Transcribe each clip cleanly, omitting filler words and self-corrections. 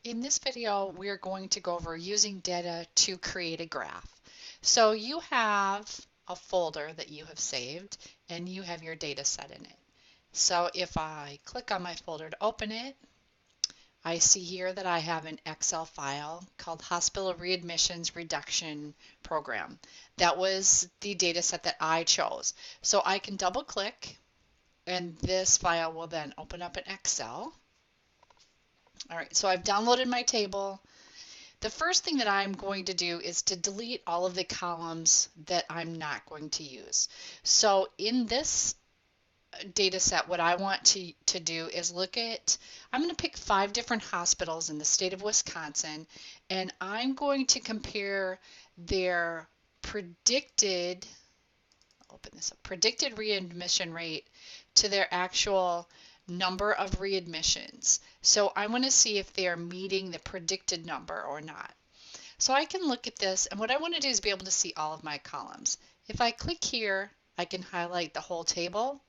In this video, we're going to go over using data to create a graph. So you have a folder that you have saved and you have your data set in it. So if I click on my folder to open it, I see here that I have an Excel file called Hospital Readmissions Reduction Program. That was the data set that I chose. So I can double click and this file will then open up in Excel. All right, so I've downloaded my table. The first thing that I'm going to do is to delete all of the columns that I'm not going to use. So in this data set, what I want to do is I'm going to pick 5 different hospitals in the state of Wisconsin, and I'm going to compare their predicted, open this up, predicted readmission rate to their actual number of readmissions. So I want to see if they are meeting the predicted number or not. So I can look at this, and what I want to do is be able to see all of my columns. If I click here, I can highlight the whole table,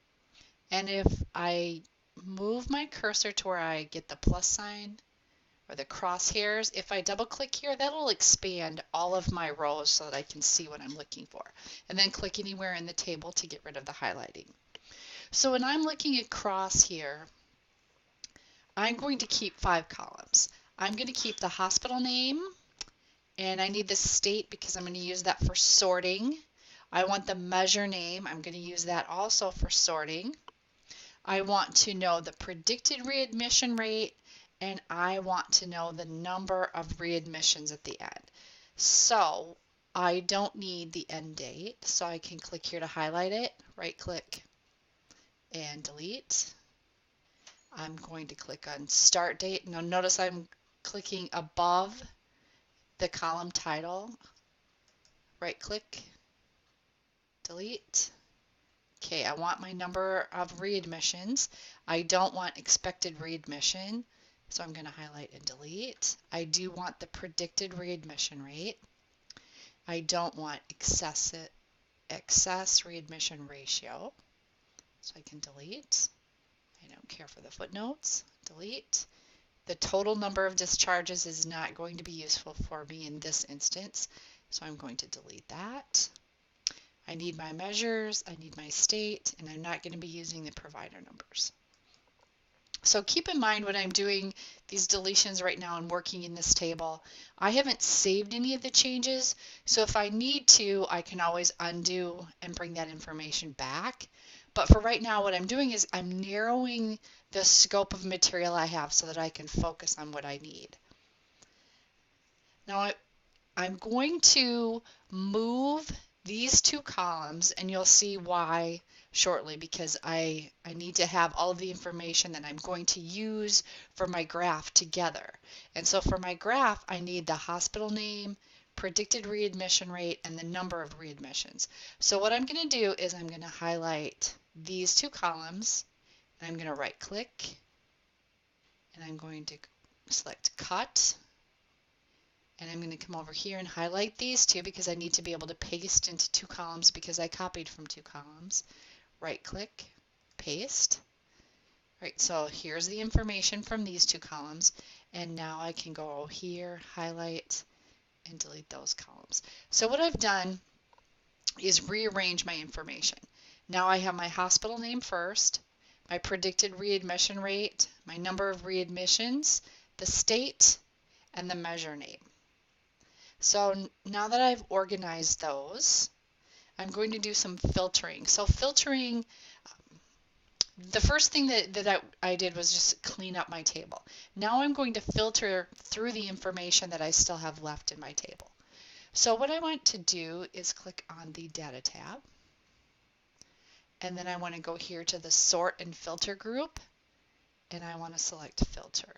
and if I move my cursor to where I get the plus sign or the crosshairs, if I double click here, that'll expand all of my rows so that I can see what I'm looking for. And then click anywhere in the table to get rid of the highlighting. So when I'm looking across here, I'm going to keep 5 columns. I'm going to keep the hospital name, and I need the state because I'm going to use that for sorting. I want the measure name. I'm going to use that also for sorting. I want to know the predicted readmission rate, and I want to know the number of readmissions at the end. So I don't need the end date, so I can click here to highlight it, right click and delete. I'm going to click on start date. Now notice I'm clicking above the column title, right click, delete. Okay, I want my number of readmissions. I don't want expected readmission, so I'm going to highlight and delete. I do want the predicted readmission rate. I don't want excess readmission ratio, so I can delete. I don't care for the footnotes, delete. The total number of discharges is not going to be useful for me in this instance, so I'm going to delete that. I need my measures, I need my state, and I'm not going to be using the provider numbers. So keep in mind when I'm doing these deletions right now and working in this table, I haven't saved any of the changes, so if I need to, I can always undo and bring that information back. But for right now, what I'm doing is I'm narrowing the scope of material I have so that I can focus on what I need. Now I'm going to move these 2 columns, and you'll see why shortly, because I need to have all of the information that I'm going to use for my graph together. And so for my graph, I need the hospital name, predicted readmission rate, and the number of readmissions. So what I'm going to do is I'm going to highlight these 2 columns, and I'm going to right click, and I'm going to select cut. And I'm going to come over here and highlight these 2 because I need to be able to paste into 2 columns because I copied from 2 columns. Right click, paste. Right, so here's the information from these 2 columns, and now I can go here, highlight, and delete those columns. So what I've done is rearrange my information. Now I have my hospital name first, my predicted readmission rate, my number of readmissions, the state, and the measure name. So now that I've organized those, I'm going to do some filtering. So filtering, the first thing that I did was just clean up my table. Now I'm going to filter through the information that I still have left in my table. So what I want to do is click on the Data tab, and then I want to go here to the Sort and Filter group, and I want to select Filter.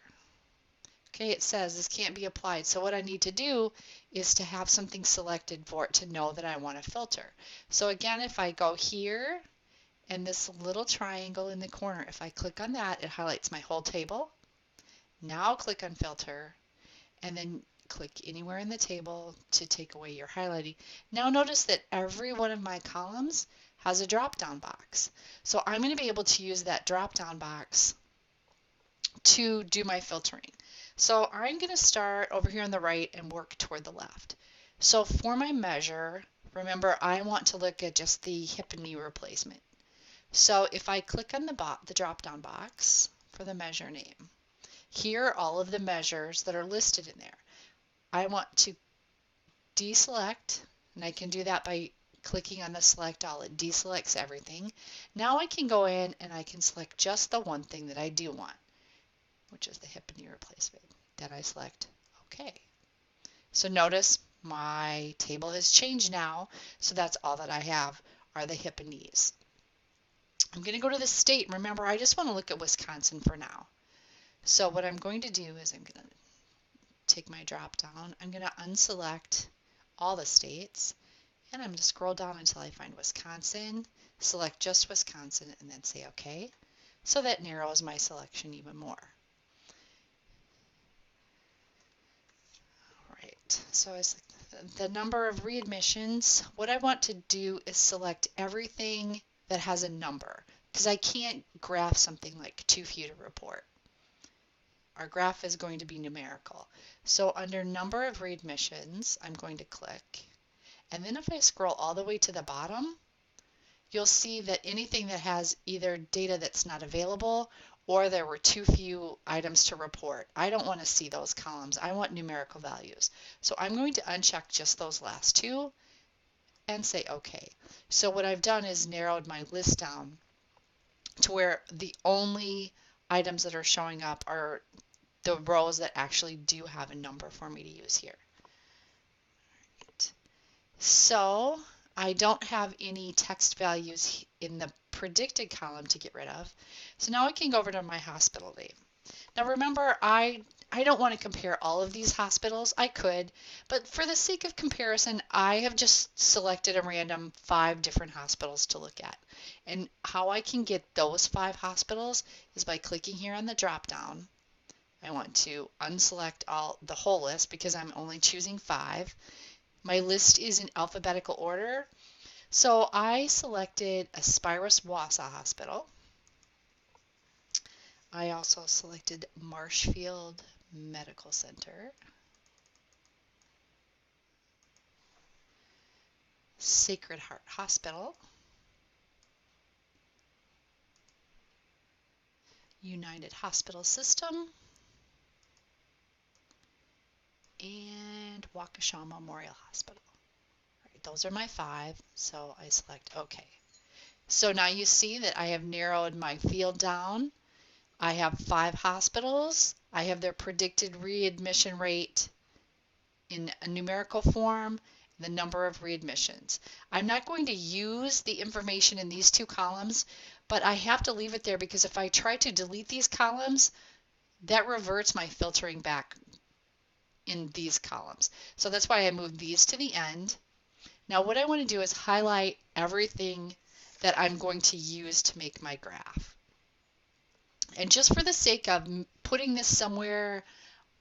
Okay, it says this can't be applied. So what I need to do is to have something selected for it to know that I want to filter. So again, if I go here and this little triangle in the corner, if I click on that, it highlights my whole table. Now I'll click on filter and then click anywhere in the table to take away your highlighting. Now notice that every one of my columns has a drop-down box. So I'm going to be able to use that drop-down box to do my filtering. So I'm going to start over here on the right and work toward the left. So for my measure, remember I want to look at just the hip and knee replacement. So if I click on the drop-down box for the measure name, here are all of the measures that are listed in there. I want to deselect, and I can do that by clicking on the select all. It deselects everything. Now I can go in and I can select just the one thing that I do want, which is the hip and knee replacement. Then I select OK. So notice my table has changed now, so that's all that I have are the hip and knees. I'm going to go to the state. Remember, I just want to look at Wisconsin for now. So what I'm going to do is I'm going to take my drop down. I'm going to unselect all the states, and I'm going to scroll down until I find Wisconsin, select just Wisconsin, and then say OK. So that narrows my selection even more. So I select the number of readmissions. What I want to do is select everything that has a number, because I can't graph something like too few to report. Our graph is going to be numerical. So under number of readmissions, I'm going to click. And then if I scroll all the way to the bottom, you'll see that anything that has either data that's not available or there were too few items to report, I don't want to see those columns. I want numerical values. So I'm going to uncheck just those last two and say OK. So what I've done is narrowed my list down to where the only items that are showing up are the rows that actually do have a number for me to use here. Right. So I don't have any text values in the predicted column to get rid of. So now I can go over to my hospital name. Now remember, I don't want to compare all of these hospitals. I could, but for the sake of comparison, I have just selected a random 5 different hospitals to look at. And how I can get those 5 hospitals is by clicking here on the drop down. I want to unselect the whole list because I'm only choosing 5. My list is in alphabetical order. So I selected Aspirus Wausau Hospital. I also selected Marshfield Medical Center, Sacred Heart Hospital, United Hospital System, and Waukesha Memorial Hospital. All right, those are my 5, so I select OK. So now you see that I have narrowed my field down. I have 5 hospitals. I have their predicted readmission rate in a numerical form, the number of readmissions. I'm not going to use the information in these 2 columns, but I have to leave it there because if I try to delete these columns, that reverts my filtering back in these columns. So that's why I moved these to the end. Now what I want to do is highlight everything that I'm going to use to make my graph. And just for the sake of putting this somewhere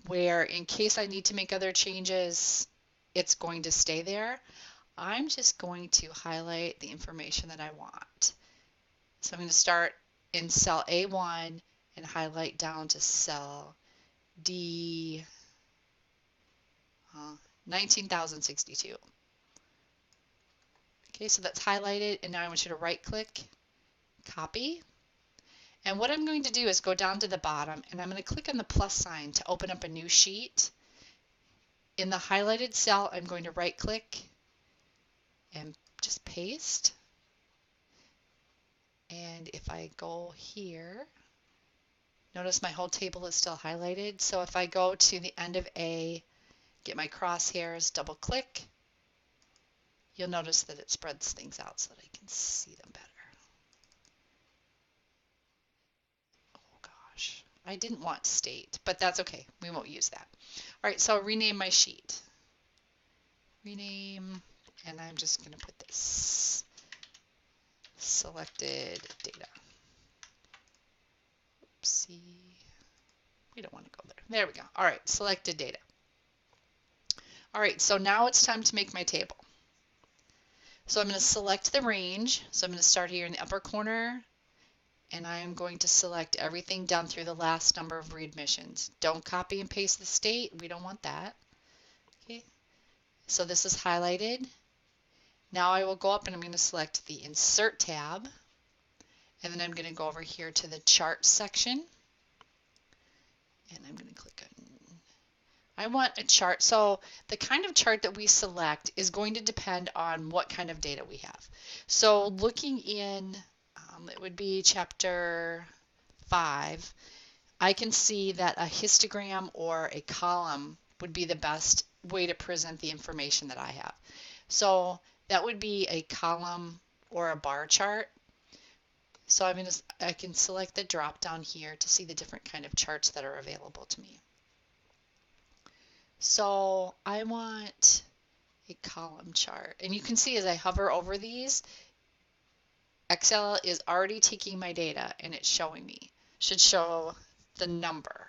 where in case I need to make other changes, it's going to stay there, I'm just going to highlight the information that I want. So I'm going to start in cell A1 and highlight down to cell D, 19,062. Okay, so that's highlighted, and now I want you to right click, copy. And what I'm going to do is go down to the bottom, and I'm going to click on the plus sign to open up a new sheet. In the highlighted cell, I'm going to right click and just paste. And if I go here, notice my whole table is still highlighted. So if I go to the end of A, get my crosshairs, double click, you'll notice that it spreads things out so that I can see them better. Oh gosh, I didn't want state, but that's okay. We won't use that. All right, so I'll rename my sheet. Rename, and I'm just going to put this selected data. Oopsie. We don't want to go there. There we go. All right, selected data. All right, so now it's time to make my table. So I'm going to select the range. So I'm going to start here in the upper corner and I am going to select everything down through the last number of readmissions. Don't copy and paste the state. We don't want that. Okay. So this is highlighted. Now I will go up and I'm going to select the Insert tab, and then I'm going to go over here to the Chart section, and I'm going to click on, I want a chart. So the kind of chart that we select is going to depend on what kind of data we have. So looking in, it would be chapter 5, I can see that a histogram or a column would be the best way to present the information that I have. So that would be a column or a bar chart. So I can select the drop down here to see the different kind of charts that are available to me. So I want a column chart, and you can see as I hover over these, Excel is already taking my data and it's showing me. Should show the number.